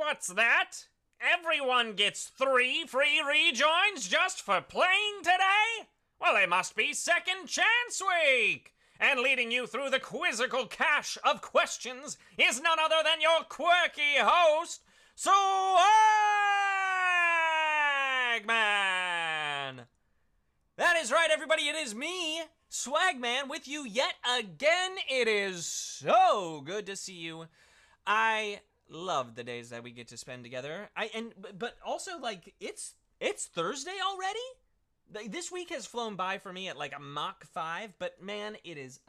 What's that? Everyone gets 3 free rejoins just for playing today? Well, it must be Second Chance Week! And leading you through the quizzical cache of questions is none other than your quirky host, Swagman! That is right, everybody, it is me, Swagman, with you yet again. It is so good to see you. I love the days that we get to spend together. But also, like, it's Thursday already? This week has flown by for me at like a Mach 5, but man, it is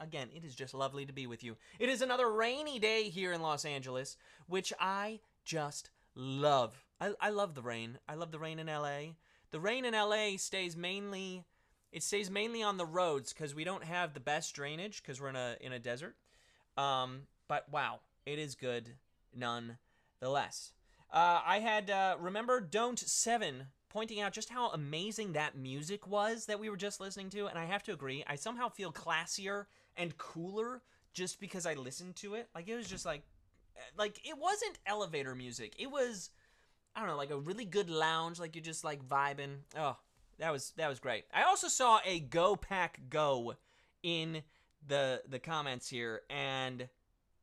just lovely to be with you. It is another rainy day here in Los Angeles, which I just love. I love the rain. I love the rain in LA. The rain in LA stays mainly on the roads because we don't have the best drainage because we're in a desert. But wow, it is good nonetheless. I had Remember Don't 7 pointing out just how amazing that music was that we were just listening to, and I have to agree, I somehow feel classier and cooler just because I listened to it. Like, it was just like it wasn't elevator music. It was, I don't know, like a really good lounge, like you're just like vibing. Oh, that was great. I also saw a Go Pack Go in the comments here, and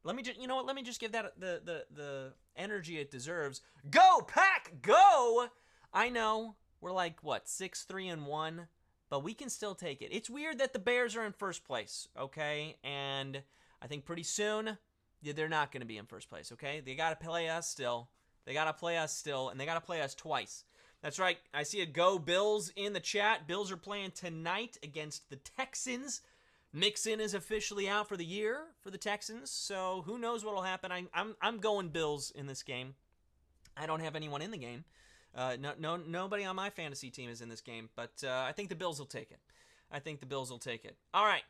let me just, let me just give that the energy it deserves. Go Pack Go! I know we're like, what, 6-3-1, but we can still take it. It's weird that the Bears are in first place, okay? And I think pretty soon, they're not going to be in first place, okay? They got to play us still. And they got to play us twice. That's right. I see a Go Bills in the chat. Bills are playing tonight against the Texans. Mixon is officially out for the year for the Texans, so who knows what will happen. I'm going Bills in this game. I don't have anyone in the game. Nobody on my fantasy team is in this game, but I think the Bills will take it. All right.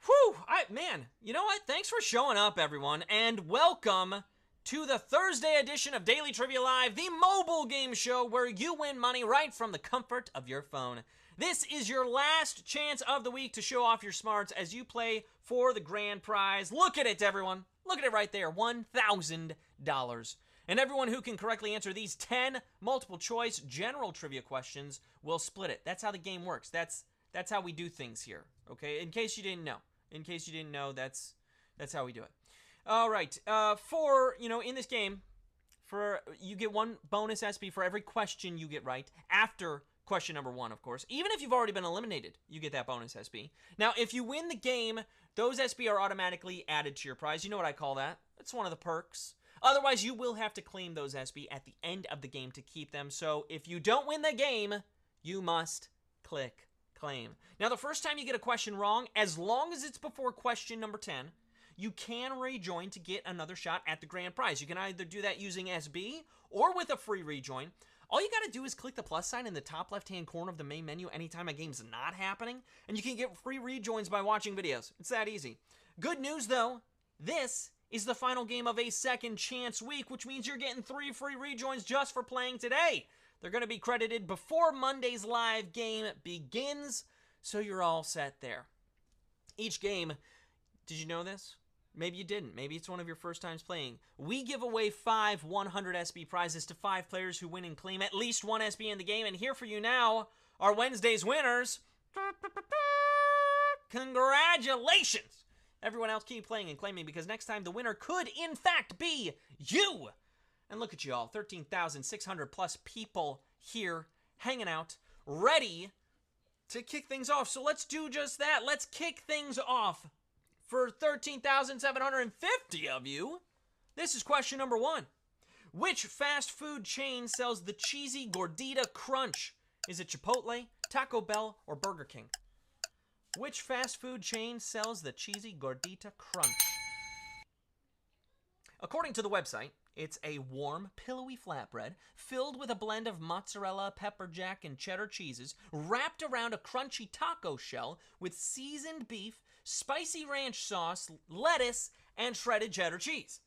Whew! Man, you know what? Thanks for showing up, everyone, and welcome to the Thursday edition of Daily Trivia Live, the mobile game show where you win money right from the comfort of your phone. This is your last chance of the week to show off your smarts as you play for the grand prize. Look at it, everyone. Look at it right there, $1,000. And everyone who can correctly answer these 10 multiple-choice general trivia questions will split it. That's how the game works. That's how we do things here, okay? In case you didn't know. That's how we do it. All right. In this game, you get one bonus SP for every question you get right after question number 1, of course. Even if you've already been eliminated, you get that bonus SP. Now, if you win the game, those SP are automatically added to your prize. You know what I call that? It's one of the perks. Otherwise, you will have to claim those SP at the end of the game to keep them. So if you don't win the game, you must click claim. Now, the first time you get a question wrong, as long as it's before question number 10, you can rejoin to get another shot at the grand prize. You can either do that using SB or with a free rejoin. All you got to do is click the plus sign in the top left-hand corner of the main menu anytime a game's not happening, and you can get free rejoins by watching videos. It's that easy. Good news, though. This is the final game of a second chance week, which means you're getting 3 free rejoins just for playing today. They're going to be credited before Monday's live game begins, so you're all set there. Each game, did you know this? Maybe you didn't. Maybe it's one of your first times playing. We give away 5 100 SB prizes to 5 players who win and claim at least 1 SB in the game, and here for you now are Wednesday's winners. Congratulations! Everyone else keep playing and claiming because next time the winner could, in fact, be you. And look at you all, 13,600 plus people here hanging out, ready to kick things off. So let's do just that. Let's kick things off for 13,750 of you. This is question number 1. Which fast food chain sells the cheesy Gordita Crunch? Is it Chipotle, Taco Bell, or Burger King? Which fast food chain sells the cheesy Gordita Crunch? According to the website, it's a warm, pillowy flatbread filled with a blend of mozzarella, pepper jack, and cheddar cheeses wrapped around a crunchy taco shell with seasoned beef, spicy ranch sauce, lettuce, and shredded cheddar cheese.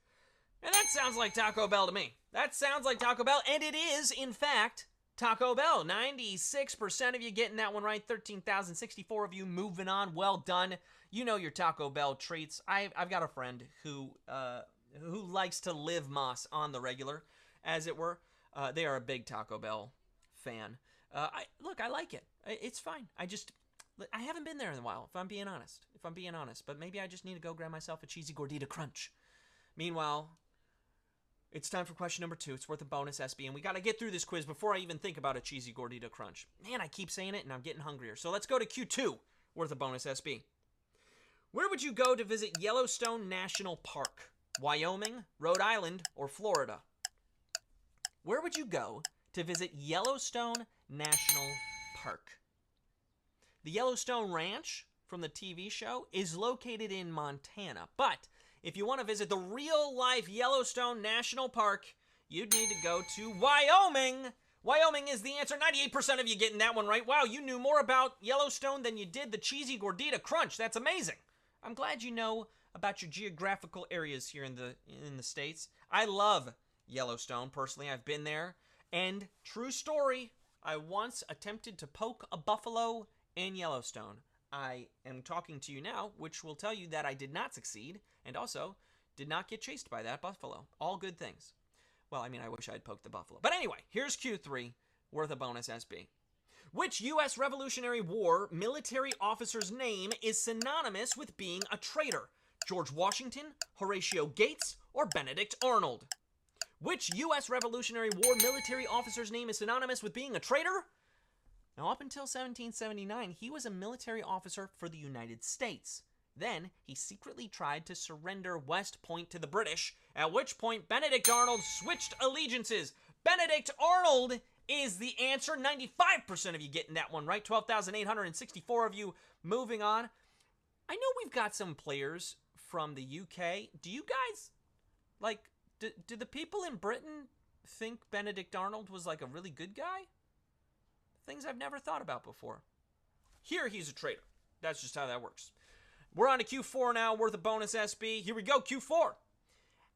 And that sounds like Taco Bell to me. That sounds like Taco Bell, and it is, in fact, Taco Bell. 96% of you getting that one right. 13,064 of you moving on. Well done. You know your Taco Bell treats. I've got a friend who likes to live Moss on the regular. as it were. They are a big Taco Bell fan. I like it. It's fine. I haven't been there in a while, if I'm being honest. But maybe I just need to go grab myself a cheesy gordita crunch. Meanwhile, it's time for question number 2. It's worth a bonus, SB, and we got to get through this quiz before I even think about a cheesy gordita crunch. Man, I keep saying it, and I'm getting hungrier. So let's go to Q2, worth a bonus, SB. Where would you go to visit Yellowstone National Park? Wyoming, Rhode Island, or Florida? Where would you go to visit Yellowstone National Park? The Yellowstone Ranch from the TV show is located in Montana, but if you want to visit the real-life Yellowstone National Park, you'd need to go to Wyoming. Wyoming is the answer. 98% of you getting that one right. Wow, you knew more about Yellowstone than you did the cheesy gordita crunch. That's amazing. I'm glad you know about your geographical areas here in the States. I love Yellowstone. Personally, I've been there. And true story, I once attempted to poke a buffalo in Yellowstone. I am talking to you now, which will tell you that I did not succeed, and also did not get chased by that buffalo. All good things. Well, I mean, I wish I'd poked the buffalo. But anyway, here's Q3, worth a bonus, SB. Which U.S. Revolutionary War military officer's name is synonymous with being a traitor? George Washington, Horatio Gates, or Benedict Arnold? Which U.S. Revolutionary War military officer's name is synonymous with being a traitor? Now, up until 1779, he was a military officer for the United States. Then, he secretly tried to surrender West Point to the British, at which point Benedict Arnold switched allegiances. Benedict Arnold is the answer. 95% of you getting that one right. 12,864 of you. Moving on. I know we've got some players from the UK. Do you guys, do the people in Britain think Benedict Arnold was like a really good guy? Things I've never thought about before. Here, he's a traitor. That's just how that works. We're on to Q4 now, worth a bonus, SB. Here we go, Q4.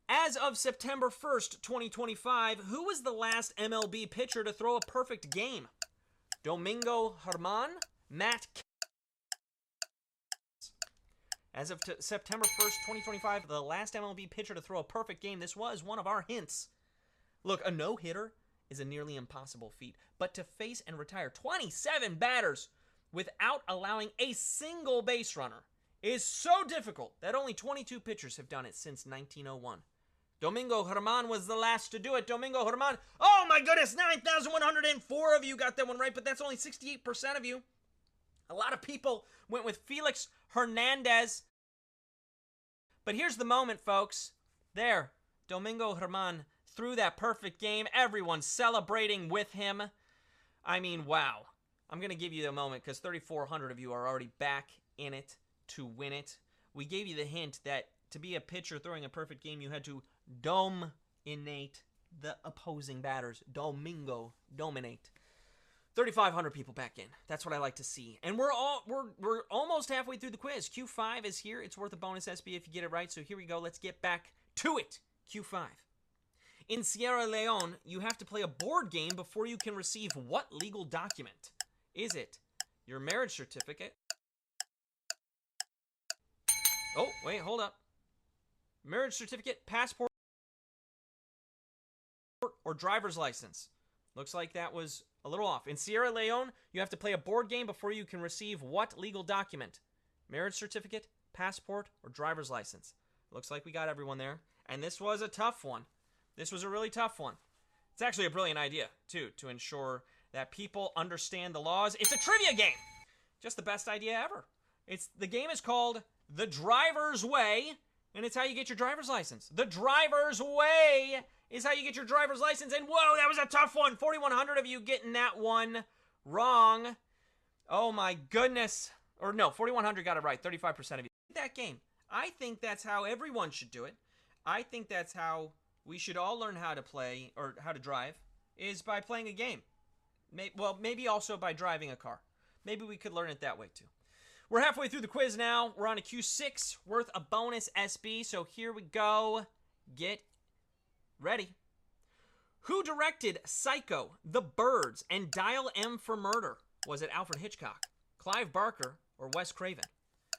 As of September 1st, 2025, who was the last MLB pitcher to throw a perfect game? Domingo Germán, Matt K. As of September 1st, 2025, the last MLB pitcher to throw a perfect game. This was one of our hints. Look, a no-hitter is a nearly impossible feat, but to face and retire 27 batters without allowing a single base runner is so difficult that only 22 pitchers have done it since 1901. Domingo Germán was the last to do it. Domingo Germán, oh my goodness, 9,104 of you got that one right, but that's only 68% of you. A lot of people went with Felix Hernandez. But here's the moment, folks. There, Domingo Germán threw that perfect game. Everyone's celebrating with him. I mean, wow. I'm going to give you the moment because 3,400 of you are already back in it to win it. We gave you the hint that to be a pitcher throwing a perfect game, you had to dominate the opposing batters. Dominate. 3,500 people back in. That's what I like to see. And we're almost halfway through the quiz. Q5 is here. It's worth a bonus, SB, if you get it right. So here we go. Let's get back to it. Q5. In Sierra Leone, you have to play a board game before you can receive what legal document? Is it your marriage certificate? Oh, wait, hold up. Marriage certificate, passport, or driver's license? Looks like that was a little off. In Sierra Leone, you have to play a board game before you can receive what legal document? Marriage certificate, passport, or driver's license? Looks like we got everyone there. And this was a tough one. This was a really tough one. It's actually a brilliant idea, too, to ensure that people understand the laws. It's a trivia game. Just the best idea ever. The game is called The Driver's Way, and it's how you get your driver's license. The Driver's Way is how you get your driver's license. And whoa, that was a tough one. 4,100 of you getting that one wrong. Oh my goodness. Or no, 4,100 got it right. 35% of you. That game. I think that's how everyone should do it. I think that's how we should all learn how to play or how to drive, is by playing a game. Well, maybe also by driving a car. Maybe we could learn it that way too. We're halfway through the quiz now. We're on a Q6, worth a bonus, SB. So here we go. Get ready. Who directed Psycho, The Birds, and Dial M for Murder? Was it Alfred Hitchcock, Clive Barker, or Wes Craven?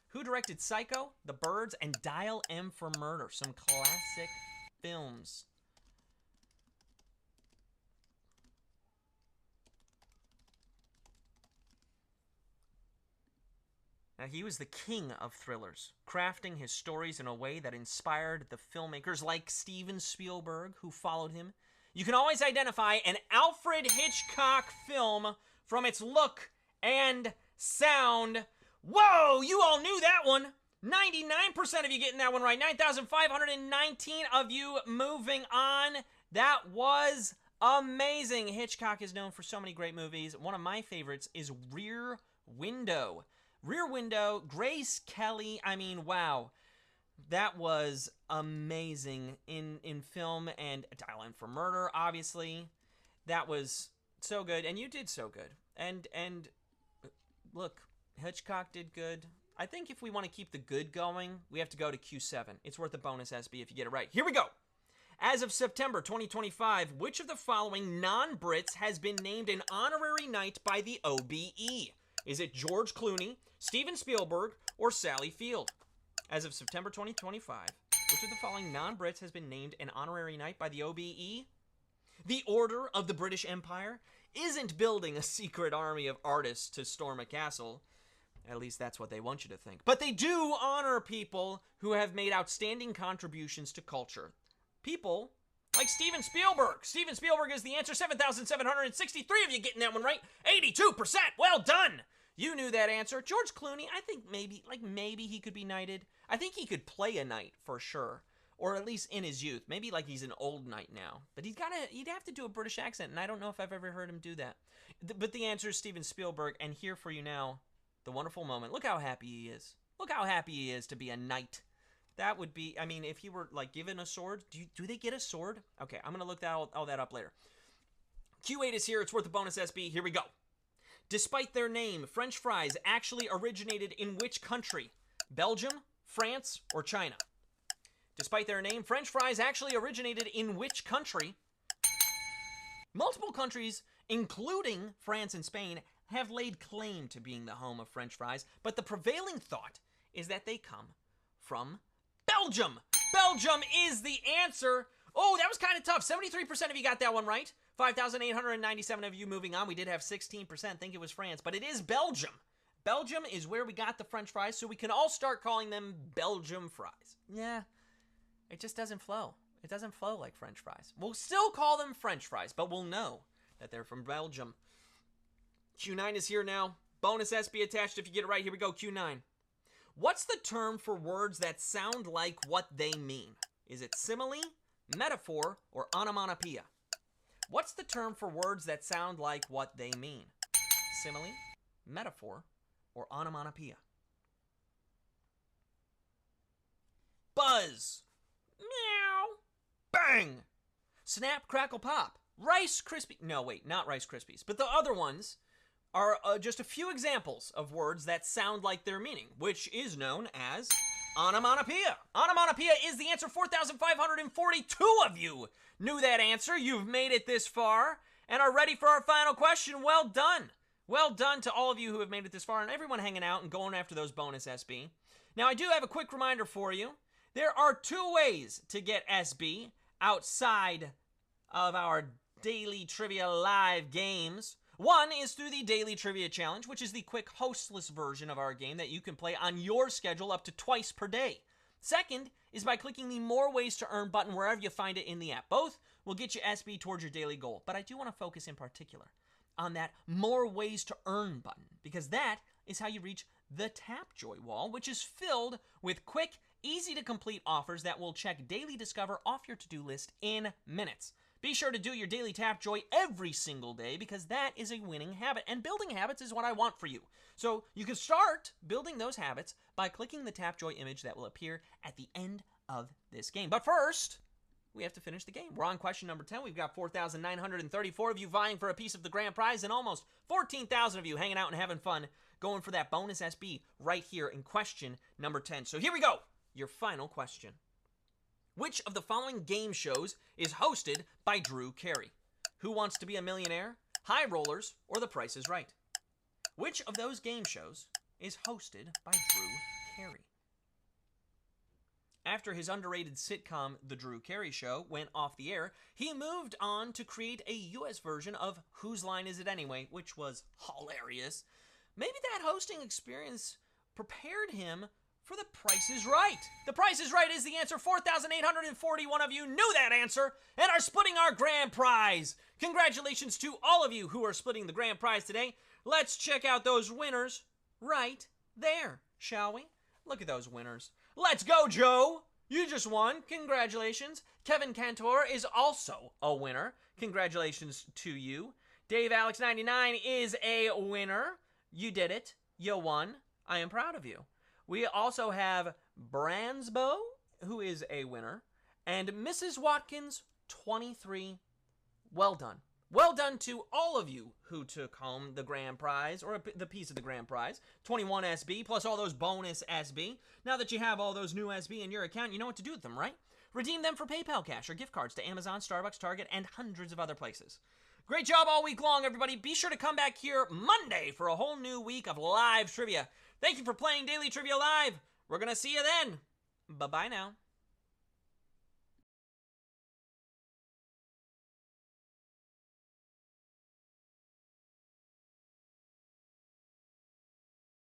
Who directed Psycho, The Birds, and Dial M for Murder? Some classic films. Now, he was the king of thrillers, crafting his stories in a way that inspired the filmmakers like Steven Spielberg, who followed him. You can always identify an Alfred Hitchcock film from its look and sound. Whoa, you all knew that one. 99% of you getting that one right. 9,519 of you moving on. That was amazing. Hitchcock is known for so many great movies. One of my favorites is Rear Window. Rear Window, Grace Kelly. I mean, wow. That was amazing in film, and Dial M for Murder, obviously. That was so good, and you did so good. And look, Hitchcock did good. I think if we want to keep the good going, we have to go to Q7. It's worth a bonus SB if you get it right. Here we go. As of September 2025, which of the following non-Brits has been named an honorary knight by the OBE? Is it George Clooney, Steven Spielberg, or Sally Field? As of September 2025, which of the following non-Brits has been named an honorary knight by the OBE? The Order of the British Empire isn't building a secret army of artists to storm a castle. At least that's what they want you to think. But they do honor people who have made outstanding contributions to culture. People like Steven Spielberg. Steven Spielberg is the answer. 7,763 of you getting that one right. 82%. Well done. You knew that answer. George Clooney, I think maybe he could be knighted. I think he could play a knight for sure. Or at least in his youth. Maybe like he's an old knight now. But he'd have to do a British accent, and I don't know if I've ever heard him do that. But the answer is Steven Spielberg, and here for you now, the wonderful moment. Look how happy he is. Look how happy he is to be a knight. That would be, I mean, if he were like given a sword, do they get a sword? Okay, I'm going to look all that up later. Q8 is here. It's worth a bonus SB. Here we go. Despite their name, French fries actually originated in which country? Belgium, France, or China? Despite their name, French fries actually originated in which country? Multiple countries, including France and Spain, have laid claim to being the home of French fries, but the prevailing thought is that they come from Belgium. Belgium is the answer. Oh, that was kind of tough. 73% of you got that one right. 5,897 of you moving on. We did have 16% think it was France, but it is Belgium. Belgium is where we got the French fries, so we can all start calling them Belgium fries. Yeah, it just doesn't flow. It doesn't flow like French fries. We'll still call them French fries, but we'll know that they're from Belgium. Q9 is here now. Bonus SB attached if you get it right. Here we go, Q9. What's the term for words that sound like what they mean? Is it simile, metaphor, or onomatopoeia? What's the term for words that sound like what they mean? Simile, metaphor, or onomatopoeia? Buzz. Meow. Bang. Snap, crackle, pop. Rice Krispies. No, wait, not Rice Krispies. But the other ones are just a few examples of words that sound like their meaning, which is known as onomatopoeia. Onomatopoeia is the answer. 4,542 of you knew that answer. You've made it this far and are ready for our final question. Well done. Well done to all of you who have made it this far and everyone hanging out and going after those bonus SB. Now, I do have a quick reminder for you. There are two ways to get SB outside of our daily trivia live games. One is through the Daily Trivia Challenge, which is the quick hostless version of our game that you can play on your schedule up to twice per day. Second is by clicking the More Ways to Earn button wherever you find it in the app. Both will get you SB towards your daily goal, but I do want to focus in particular on that More Ways to Earn button, because that is how you reach the Tapjoy wall, which is filled with quick, easy-to-complete offers that will check Daily Discover off your to-do list in minutes. Be sure to do your daily Tapjoy every single day because that is a winning habit. And building habits is what I want for you. So you can start building those habits by clicking the Tapjoy image that will appear at the end of this game. But first, we have to finish the game. We're on question number 10. We've got 4,934 of you vying for a piece of the grand prize and almost 14,000 of you hanging out and having fun going for that bonus SB right here in question number 10. So here we go. Your final question. Which of the following game shows is hosted by Drew Carey? Who Wants to Be a Millionaire, High Rollers, or The Price is Right? Which of those game shows is hosted by Drew Carey? After his underrated sitcom, The Drew Carey Show, went off the air, he moved on to create a U.S. version of Whose Line Is It Anyway, which was hilarious. Maybe that hosting experience prepared him for The Price is Right. The Price is Right is the answer. 4,841 of you knew that answer and are splitting our grand prize. Congratulations to all of you who are splitting the grand prize today. Let's check out those winners right there, shall we? Look at those winners. Let's go, Joe. You just won. Congratulations. Kevin Cantor is also a winner. Congratulations to you. Dave Alex 99 is a winner. You did it. You won. I am proud of you. We also have Bransbo, who is a winner, and Mrs. Watkins 23. Well done. Well done to all of you who took home the grand prize, or the piece of the grand prize, 21 SB, plus all those bonus SB. Now that you have all those new SB in your account, you know what to do with them, right? Redeem them for PayPal cash or gift cards to Amazon, Starbucks, Target, and hundreds of other places. Great job all week long, everybody. Be sure to come back here Monday for a whole new week of live trivia. Thank you for playing Daily Trivia Live. We're going to see you then. Bye-bye now.